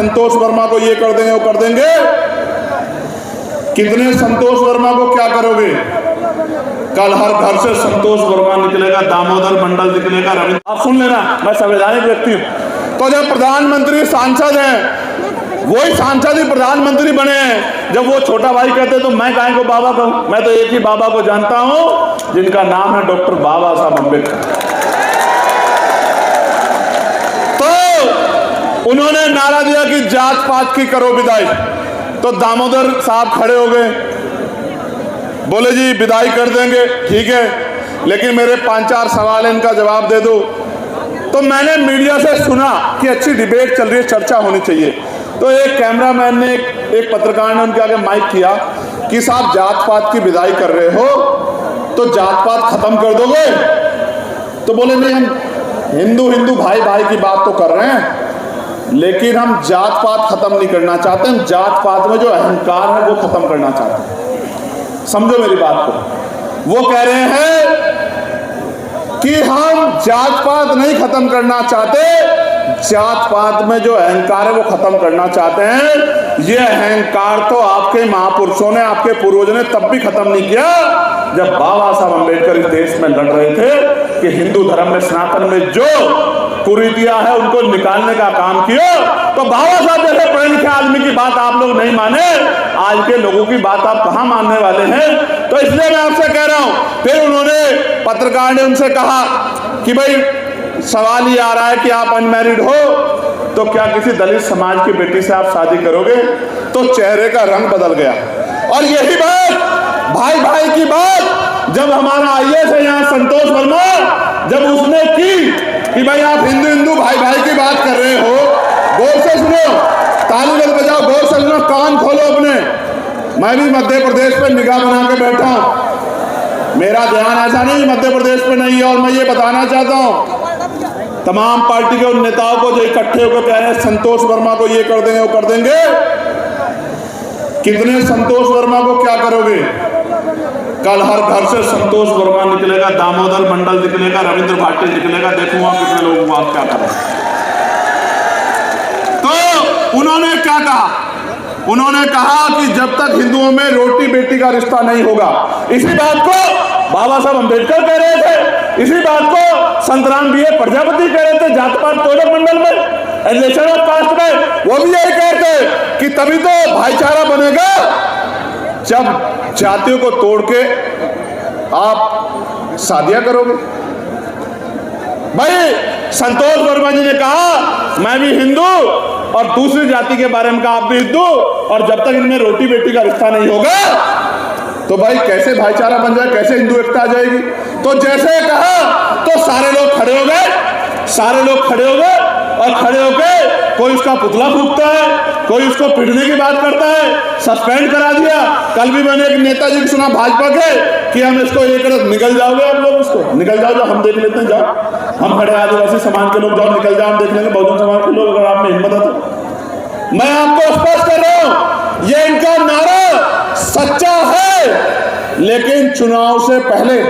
संतोष वर्मा को ये कर देंगे वो कर देंगे। कितने संतोष वर्मा को क्या करोगे? कल हर घर से संतोष वर्मा निकलेगा, दामोदर मंडल निकलेगा, रविंद्र। आप सुन लेना, मैं संवैधानिक व्यक्ति हूं। तो जब प्रधानमंत्री सांसद हैं, वही सांसद ही प्रधानमंत्री बने हैं, जब वो छोटा भाई कहते तो मैं काहे को बाबा कहूं? मैं तो एक ही बाबा को जानता हूं जिनका नाम है डॉक्टर बाबा साहब अम्बेडकर। तो उन्होंने नारा दिया कि जात पात की करो विदाई, तो दामोदर साहब खड़े हो गए, बोले जी विदाई कर देंगे, ठीक है, लेकिन मेरे 5-4 सवाल हैं, इनका जवाब दे दो। तो मैंने मीडिया से सुना कि अच्छी डिबेट चल रही है, चर्चा होनी चाहिए। तो एक कैमरामैन ने, एक पत्रकार ने उनके आगे माइक किया कि साहब जात पात की विदाई कर रहे हो तो जात पात खत्म कर दोगे? तो बोले नहीं, हम हिंदू हिंदू भाई भाई की बात तो कर रहे हैं, लेकिन हम जात पात खत्म नहीं करना चाहते, हम जात पात में जो अहंकार है वो खत्म करना चाहते हैं। समझो मेरी बात को। वो कह रहे हैं कि हम जात पात नहीं खत्म करना चाहते, जात पात में जो अहंकार है वो खत्म करना चाहते हैं। ये अहंकार तो आपके महापुरुषों ने, आपके पूर्वजों ने तब भी खत्म नहीं किया जब बाबा साहब अम्बेडकर इस देश में लड़ रहे थे कि हिंदू धर्म में, सनातन में जो कुरीतियां है उनको निकालने का काम किया। तो बाबा साहब जैसे पढ़े लिखे आदमी की बात आप लोग नहीं माने, आज के लोगों की बात आप कहां मानने वाले हैं? तो इसलिए मैं आपसे कह रहा हूं। फिर उन्होंने, पत्रकार ने उनसे कहा कि भाई सवाल ये आ रहा है कि आप अनमैरिड हो, तो क्या किसी दलित समाज की बेटी से आप शादी करोगे? तो चेहरे का रंग बदल गया। और यही बात, भाई भाई की बात, जब हमारा आईएएस है यहाँ संतोष वर्मा, जब उसने की कि भाई आप हिंदू हिंदू भाई भाई की बात कर रहे हो, गौर से सुनो, ताली मत बजाओ, गौर से सुनो, कान खोलो अपने। मैं भी मध्य प्रदेश पे निगाह बना के बैठा हूं, मेरा ध्यान ऐसा नहीं मध्य प्रदेश पे नहीं है। और मैं ये बताना चाहता हूं तमाम पार्टी के उन नेताओं को जो इकट्ठे होकर कह रहे हैं संतोष वर्मा को ये कर देंगे वो कर देंगे, कितने संतोष वर्मा को क्या करोगे? कल हर घर से संतोष वर्मा निकलेगा, दामोदर मंडल निकलेगा, रविंद्र भाटी निकलेगा, देखूंगा कितने लोग बात क्या करें। तो उन्होंने क्या कहा? उन्होंने कहा कि जब तक हिंदुओं में रोटी बेटी का रिश्ता नहीं होगा, इसी बात को बाबा साहब अम्बेडकर कह रहे थे, इसी बात को संतराम बी प्रजापति कह रहे थे जात पात कोडक मंडल में, एलिगेशन ऑफ कास्ट में, वो भी यही कहते कि तभी तो भाईचारा बनेगा जब जातियों को तोड़ के आप शादियां करोगे। भाई संतोष वर्मा जी ने कहा मैं भी हिंदू, और दूसरी जाति के बारे में कहा आप भी हिंदू, और जब तक इनमें रोटी बेटी का रिश्ता नहीं होगा तो भाई कैसे भाईचारा बन जाए, कैसे हिंदू एकता आ जाएगी? तो जैसे कहा तो सारे लोग खड़े हो गए, सारे लोग खड़े हो गए, और खड़े होके कोई उसका पुतला फूंकता है, कोई उसको पीटने की बात करता है, सस्पेंड करा दिया। कल भी मैंने एक नेताजी को सुना भाजपा के कि हम इसको ये कर, निकल जाओगे आप लोग, इसको निकल जाओ, जो हम देख लेते हैं, जाओ, हम खड़े आदिवासी समाज के लोग, जाओ निकल जाओ, हम देख लेंगे बहुजन समाज के लोग, अगर आप में हिम्मत है तो। मैं आपको स्पष्ट कर रहा हूं, ये इनका नारा सच्चा है, लेकिन चुनाव से पहले